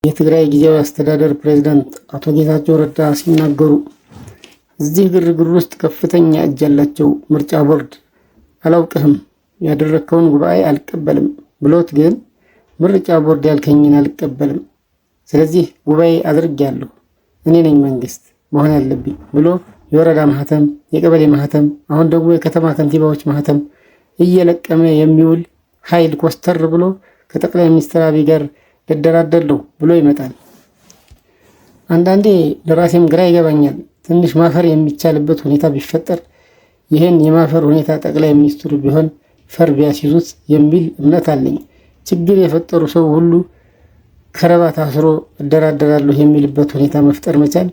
የትግራይ ጊዜያዊ አስተዳደር ፕሬዝዳንት አቶ ጌታቸው ረዳ ሲናገሩ እዚህ ግርግር ውስጥ ከፍተኛ እጅ ያላቸው ምርጫ ቦርድ አላውቅህም ያደረከውን ጉባኤ አልቀበልም ብሎት ግን ምርጫ ቦርድ ያልከኝን አልቀበልም፣ ስለዚህ ጉባኤ አድርጌያለሁ እኔ ነኝ መንግስት መሆን ያለብኝ ብሎ የወረዳ ማህተም፣ የቀበሌ ማህተም፣ አሁን ደግሞ የከተማ ከንቲባዎች ማህተም እየለቀመ የሚውል ኃይል ኮስተር ብሎ ከጠቅላይ ሚኒስትር አብይ ጋር ልደራደር ብሎ ይመጣል። አንዳንዴ ለራሴም ግራ ይገባኛል። ትንሽ ማፈር የሚቻልበት ሁኔታ ቢፈጠር ይህን የማፈር ሁኔታ ጠቅላይ ሚኒስትሩ ቢሆን ፈር ቢያስይዙት የሚል እምነት አለኝ። ችግር የፈጠሩ ሰው ሁሉ ከረባት አስሮ እደራደራለሁ የሚልበት ሁኔታ መፍጠር መቻል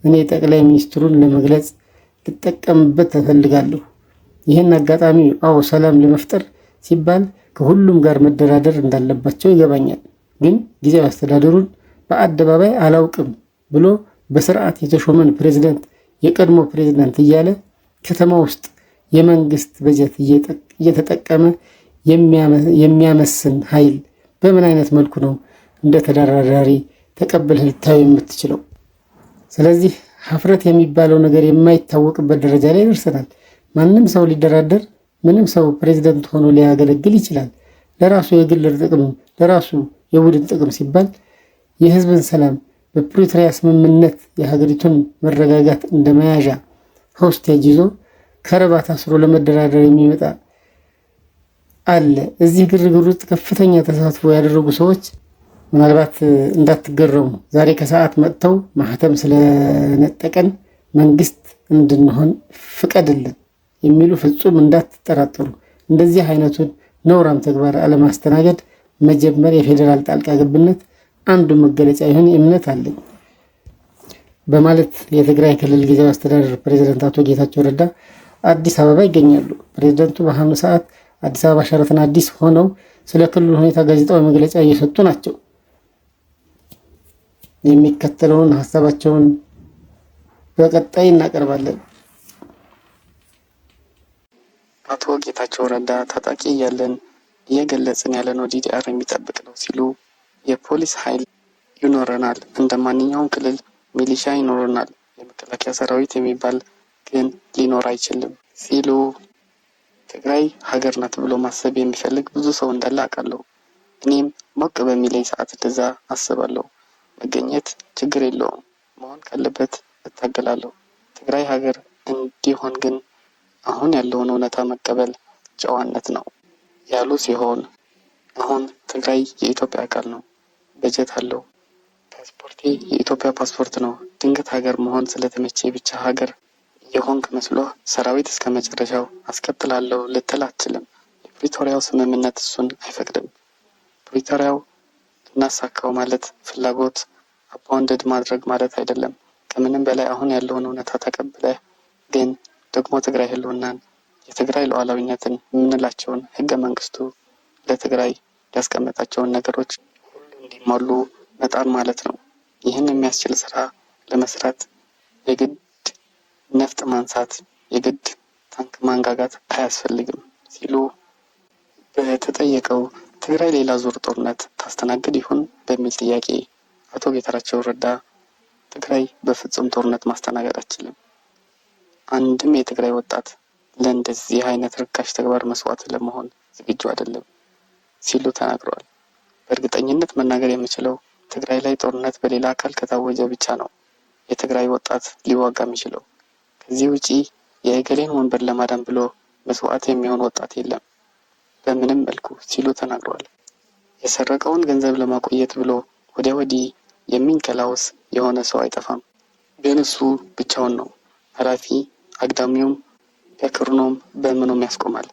እኔ ጠቅላይ ሚኒስትሩን ለመግለጽ ልጠቀምበት እፈልጋለሁ። ይህን አጋጣሚ ሰላም ለመፍጠር ሲባል ከሁሉም ጋር መደራደር እንዳለባቸው ይገባኛል። ግን ጊዜያዊ አስተዳደሩን በአደባባይ አላውቅም ብሎ በስርዓት የተሾመን ፕሬዝዳንት የቀድሞ ፕሬዝዳንት እያለ ከተማ ውስጥ የመንግስት በጀት እየተጠቀመ የሚያመስን ኃይል በምን አይነት መልኩ ነው እንደ ተደራዳሪ ተቀብለህ ልታዩ የምትችለው? ስለዚህ ሀፍረት የሚባለው ነገር የማይታወቅበት ደረጃ ላይ ደርሰናል። ማንም ሰው ሊደራደር፣ ምንም ሰው ፕሬዝዳንት ሆኖ ሊያገለግል ይችላል። ለራሱ የግል ጥቅም፣ ለራሱ የቡድን ጥቅም ሲባል የህዝብን ሰላም በፕሪቶሪያ ስምምነት የሀገሪቱን መረጋጋት እንደመያዣ ሆስቴጅ ይዞ ከረባት አስሮ ለመደራደር የሚመጣ አለ። እዚህ ግርግር ውስጥ ከፍተኛ ተሳትፎ ያደረጉ ሰዎች ምናልባት እንዳትገረሙ፣ ዛሬ ከሰዓት መጥተው ማህተም ስለነጠቀን መንግስት እንድንሆን ፍቀድልን የሚሉ ፍጹም እንዳትጠራጠሩ። እንደዚህ አይነቱን ነውራም ተግባር አለማስተናገድ መጀመር የፌዴራል ጣልቃ ገብነት አንዱ መገለጫ ይሆን እምነት አለኝ በማለት የትግራይ ክልል ጊዜያዊ አስተዳደር ፕሬዝዳንት አቶ ጌታቸው ረዳ አዲስ አበባ ይገኛሉ። ፕሬዝዳንቱ በአሁኑ ሰዓት አዲስ አበባ ሸራተን አዲስ ሆነው ስለ ክልሉ ሁኔታ ጋዜጣዊ መግለጫ እየሰጡ ናቸው። የሚከተለውን ሀሳባቸውን በቀጣይ እናቀርባለን። አቶ ጌታቸው ረዳ ታጣቂ እያለን እየገለጽን ያለነው ዲዲአር የሚጠብቅ ነው ሲሉ የፖሊስ ኃይል ይኖረናል፣ እንደ ማንኛውም ክልል ሚሊሻ ይኖረናል፣ የመከላከያ ሰራዊት የሚባል ግን ሊኖር አይችልም ሲሉ ትግራይ ሀገር ናት ብሎ ማሰብ የሚፈልግ ብዙ ሰው እንዳለ አውቃለሁ። እኔም ሞቅ በሚለኝ ሰዓት እንደዛ አስባለሁ። መገኘት ችግር የለውም፣ መሆን ካለበት እታገላለሁ። ትግራይ ሀገር እንዲሆን ግን አሁን ያለውን እውነታ መቀበል ጨዋነት ነው ያሉ ሲሆን አሁን ትግራይ የኢትዮጵያ አካል ነው፣ በጀት አለው፣ ፓስፖርቴ የኢትዮጵያ ፓስፖርት ነው። ድንገት ሀገር መሆን ስለተመቼ ብቻ ሀገር የሆንክ መስሎ ሰራዊት እስከ መጨረሻው አስቀጥላለሁ ልትል አትችልም። የፕሪቶሪያው ስምምነት እሱን አይፈቅድም። ፕሪቶሪያው እናሳካው ማለት ፍላጎት አባውንደድ ማድረግ ማለት አይደለም። ከምንም በላይ አሁን ያለውን እውነታ ተቀብለህ ግን ደግሞ ትግራይ ህልውናን የትግራይ ሉዓላዊነትን የምንላቸውን ህገ መንግስቱ ለትግራይ ያስቀመጣቸውን ነገሮች ሁሉ እንዲሟሉ መጣር ማለት ነው። ይህን የሚያስችል ስራ ለመስራት የግድ ነፍጥ ማንሳት፣ የግድ ታንክ ማንጋጋት አያስፈልግም ሲሉ በተጠየቀው ትግራይ ሌላ ዙር ጦርነት ታስተናግድ ይሆን በሚል ጥያቄ አቶ ጌታቸው ረዳ ትግራይ በፍጹም ጦርነት ማስተናገድ አትችልም፣ አንድም የትግራይ ወጣት ለእንደዚህ አይነት ርካሽ ተግባር መስዋዕት ለመሆን ዝግጁ አይደለም ሲሉ ተናግረዋል። በእርግጠኝነት መናገር የምችለው ትግራይ ላይ ጦርነት በሌላ አካል ከታወጀ ብቻ ነው የትግራይ ወጣት ሊዋጋ የሚችለው። ከዚህ ውጪ የእገሌን ወንበር ለማዳን ብሎ መስዋዕት የሚሆን ወጣት የለም በምንም መልኩ ሲሉ ተናግረዋል። የሰረቀውን ገንዘብ ለማቆየት ብሎ ወዲያ ወዲህ የሚንከላወስ የሆነ ሰው አይጠፋም። ግን እሱ ብቻውን ነው። ኃላፊ አግዳሚውም በክርኖም በምኖም ያስቆማል።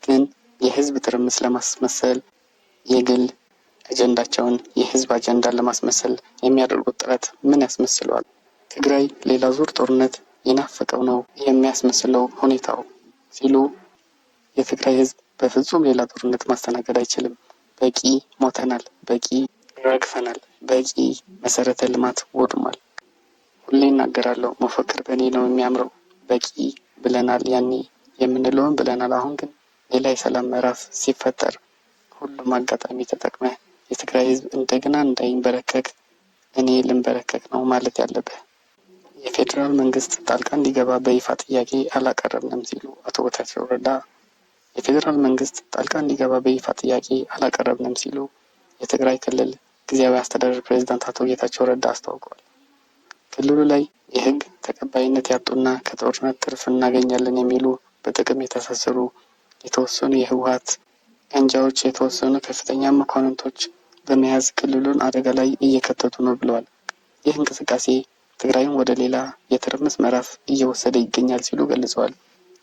ግን የህዝብ ትርምስ ለማስመሰል የግል አጀንዳቸውን የህዝብ አጀንዳ ለማስመሰል የሚያደርጉት ጥረት ምን ያስመስለዋል? ትግራይ ሌላ ዙር ጦርነት የናፈቀው ነው የሚያስመስለው ሁኔታው ሲሉ የትግራይ ህዝብ በፍጹም ሌላ ጦርነት ማስተናገድ አይችልም። በቂ ሞተናል፣ በቂ ረግፈናል፣ በቂ መሰረተ ልማት ወድሟል። ሁሌ እናገራለሁ፣ መፈክር በእኔ ነው የሚያምረው። በቂ ብለናል፣ ያኔ የምንለውን ብለናል። አሁን ግን ሌላ የሰላም ምዕራፍ ሲፈጠር ሁሉም አጋጣሚ ተጠቅመህ የትግራይ ህዝብ እንደገና እንዳይንበረከክ እኔ ልንበረከክ ነው ማለት ያለብህ። የፌዴራል መንግስት ጣልቃ እንዲገባ በይፋ ጥያቄ አላቀረብንም ሲሉ አቶ ጌታቸው ረዳ የፌዴራል መንግስት ጣልቃ እንዲገባ በይፋ ጥያቄ አላቀረብንም ሲሉ የትግራይ ክልል ጊዜያዊ አስተዳደር ፕሬዝዳንት አቶ ጌታቸው ረዳ አስታውቀዋል። ክልሉ ላይ የህግ ተቀባይነት ያጡና ከጦርነት ትርፍ እናገኛለን የሚሉ በጥቅም የተሳሰሩ የተወሰኑ የህወሓት አንጃዎች የተወሰኑ ከፍተኛ መኳንንቶች በመያዝ ክልሉን አደጋ ላይ እየከተቱ ነው ብለዋል። ይህ እንቅስቃሴ ትግራይን ወደ ሌላ የትርምስ ምዕራፍ እየወሰደ ይገኛል ሲሉ ገልጸዋል።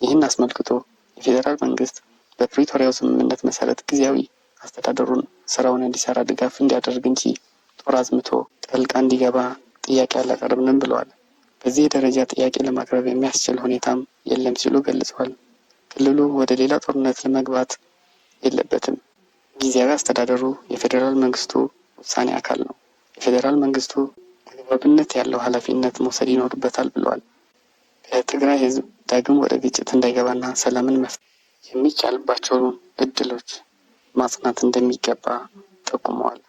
ይህን አስመልክቶ የፌዴራል መንግስት በፕሪቶሪያው ስምምነት መሰረት ጊዜያዊ አስተዳደሩን ስራውን እንዲሰራ ድጋፍ እንዲያደርግ እንጂ ጦር አዝምቶ ጣልቃ እንዲገባ ጥያቄ አላቀረብንም ብለዋል። በዚህ ደረጃ ጥያቄ ለማቅረብ የሚያስችል ሁኔታም የለም ሲሉ ገልጸዋል። ክልሉ ወደ ሌላ ጦርነት ለመግባት የለበትም። ጊዜያዊ አስተዳደሩ የፌዴራል መንግስቱ ውሳኔ አካል ነው። የፌዴራል መንግስቱ አግባብነት ያለው ኃላፊነት መውሰድ ይኖርበታል ብለዋል። በትግራይ ህዝብ ዳግም ወደ ግጭት እንዳይገባና ሰላምን መፍጠር የሚቻልባቸውን እድሎች ማጽናት እንደሚገባ ጠቁመዋል።